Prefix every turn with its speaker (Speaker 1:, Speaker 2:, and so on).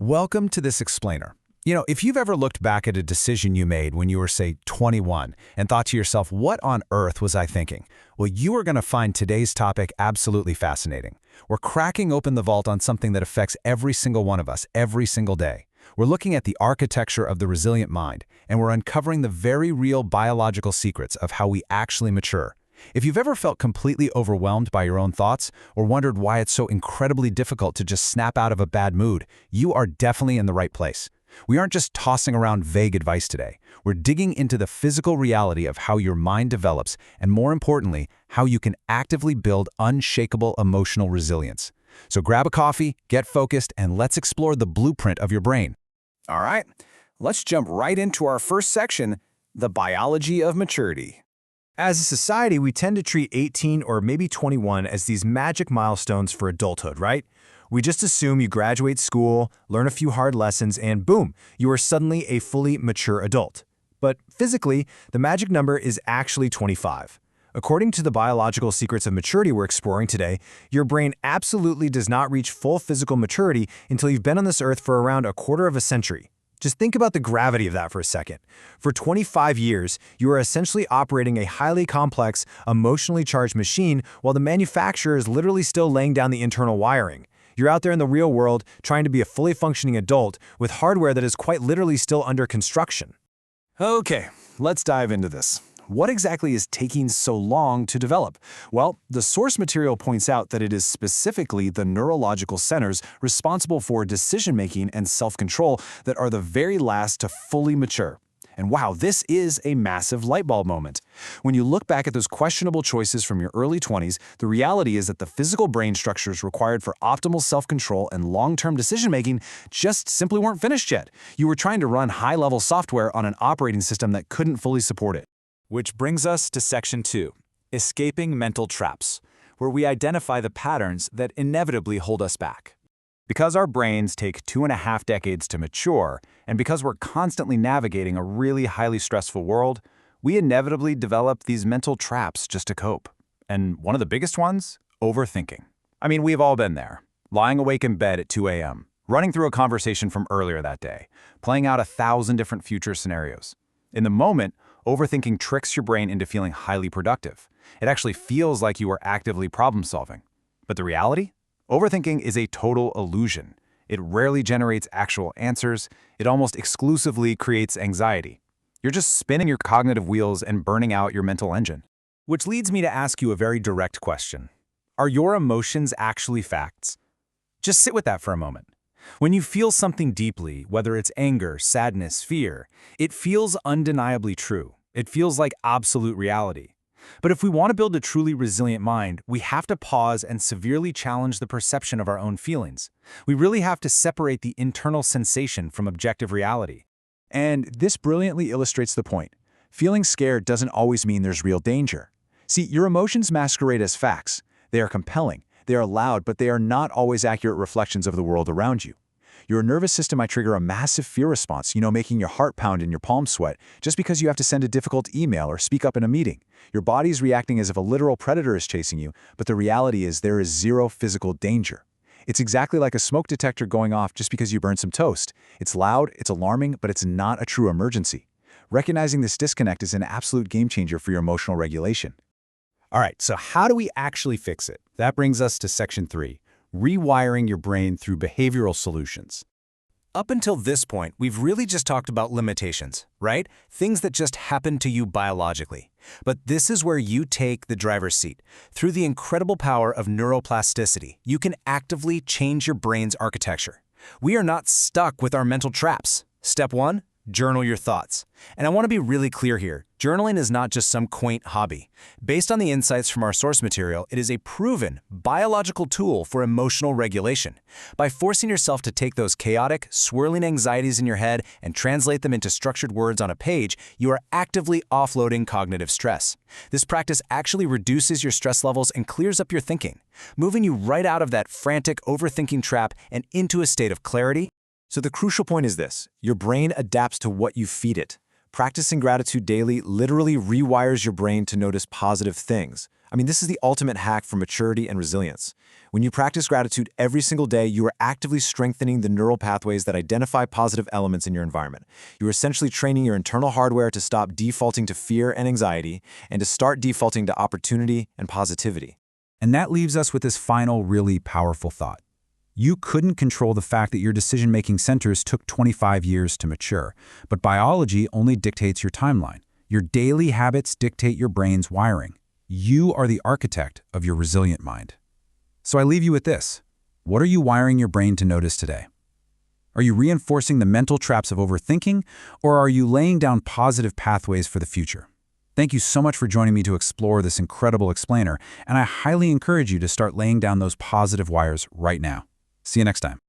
Speaker 1: Welcome to this explainer. If you've ever looked back at a decision you made when you were, say, 21 and thought to yourself, what on earth was I thinking? Well, you are going to find today's topic absolutely fascinating. We're cracking open the vault on something that affects every single one of us every single day. We're looking at the architecture of the resilient mind, and we're uncovering the very real biological secrets of how we actually mature. If you've ever felt completely overwhelmed by your own thoughts or wondered why it's so incredibly difficult to just snap out of a bad mood, you are definitely in the right place. We aren't just tossing around vague advice today. We're digging into the physical reality of how your mind develops and, more importantly, how you can actively build unshakable emotional resilience. So grab a coffee, get focused, and let's explore the blueprint of your brain.
Speaker 2: All right, let's jump right into our first section, the biology of maturity. As a society, we tend to treat 18 or maybe 21 as these magic milestones for adulthood, right? We just assume you graduate school, learn a few hard lessons, and boom, you are suddenly a fully mature adult. But physically, the magic number is actually 25. According to the biological secrets of maturity we're exploring today, your brain absolutely does not reach full physical maturity until you've been on this earth for around a quarter of a century. Just think about the gravity of that for a second. For 25 years, you are essentially operating a highly complex, emotionally charged machine while the manufacturer is literally still laying down the internal wiring. You're out there in the real world trying to be a fully functioning adult with hardware that is quite literally still under construction. Okay, let's dive into this. What exactly is taking so long to develop? Well, the source material points out that it is specifically the neurological centers responsible for decision-making and self-control that are the very last to fully mature. And wow, this is a massive light bulb moment. When you look back at those questionable choices from your early 20s, the reality is that the physical brain structures required for optimal self-control and long-term decision-making just simply weren't finished yet. You were trying to run high-level software on an operating system that couldn't fully support it. Which brings us to Section 2, Escaping Mental Traps, where we identify the patterns that inevitably hold us back. Because our brains take 2.5 decades to mature, and because we're constantly navigating a really highly stressful world, we inevitably develop these mental traps just to cope. And one of the biggest ones? Overthinking. I mean, we've all been there. Lying awake in bed at 2 a.m., running through a conversation from earlier that day, playing out 1,000 different future scenarios. In the moment, overthinking tricks your brain into feeling highly productive. It actually feels like you are actively problem-solving. But the reality? Overthinking is a total illusion. It rarely generates actual answers. It almost exclusively creates anxiety. You're just spinning your cognitive wheels and burning out your mental engine. Which leads me to ask you a very direct question. Are your emotions actually facts? Just sit with that for a moment. When you feel something deeply, whether it's anger, sadness, fear, it feels undeniably true. It feels like absolute reality. But if we want to build a truly resilient mind, we have to pause and severely challenge the perception of our own feelings. We really have to separate the internal sensation from objective reality. And this brilliantly illustrates the point. Feeling scared doesn't always mean there's real danger. See, your emotions masquerade as facts. They are compelling. They are loud, but they are not always accurate reflections of the world around you. Your nervous system might trigger a massive fear response, making your heart pound and your palms sweat, just because you have to send a difficult email or speak up in a meeting. Your body's reacting as if a literal predator is chasing you, but the reality is there is zero physical danger. It's exactly like a smoke detector going off just because you burned some toast. It's loud, it's alarming, but it's not a true emergency. Recognizing this disconnect is an absolute game changer for your emotional regulation. All right, so how do we actually fix it? That brings us to Section 3, rewiring your brain through behavioral solutions. Up until this point, we've really just talked about limitations, right? Things that just happen to you biologically. But this is where you take the driver's seat. Through the incredible power of neuroplasticity, you can actively change your brain's architecture. We are not stuck with our mental traps. Step 1, journal your thoughts. And I want to be really clear here. Journaling is not just some quaint hobby. Based on the insights from our source material, it is a proven biological tool for emotional regulation. By forcing yourself to take those chaotic, swirling anxieties in your head and translate them into structured words on a page, you are actively offloading cognitive stress. This practice actually reduces your stress levels and clears up your thinking, moving you right out of that frantic overthinking trap and into a state of clarity. So the crucial point is this: your brain adapts to what you feed it. Practicing gratitude daily literally rewires your brain to notice positive things. I mean, this is the ultimate hack for maturity and resilience. When you practice gratitude every single day, you are actively strengthening the neural pathways that identify positive elements in your environment. You are essentially training your internal hardware to stop defaulting to fear and anxiety and to start defaulting to opportunity and positivity.
Speaker 1: And that leaves us with this final, really powerful thought. You couldn't control the fact that your decision-making centers took 25 years to mature, but biology only dictates your timeline. Your daily habits dictate your brain's wiring. You are the architect of your resilient mind. So I leave you with this. What are you wiring your brain to notice today? Are you reinforcing the mental traps of overthinking, or are you laying down positive pathways for the future? Thank you so much for joining me to explore this incredible explainer, and I highly encourage you to start laying down those positive wires right now. See you next time.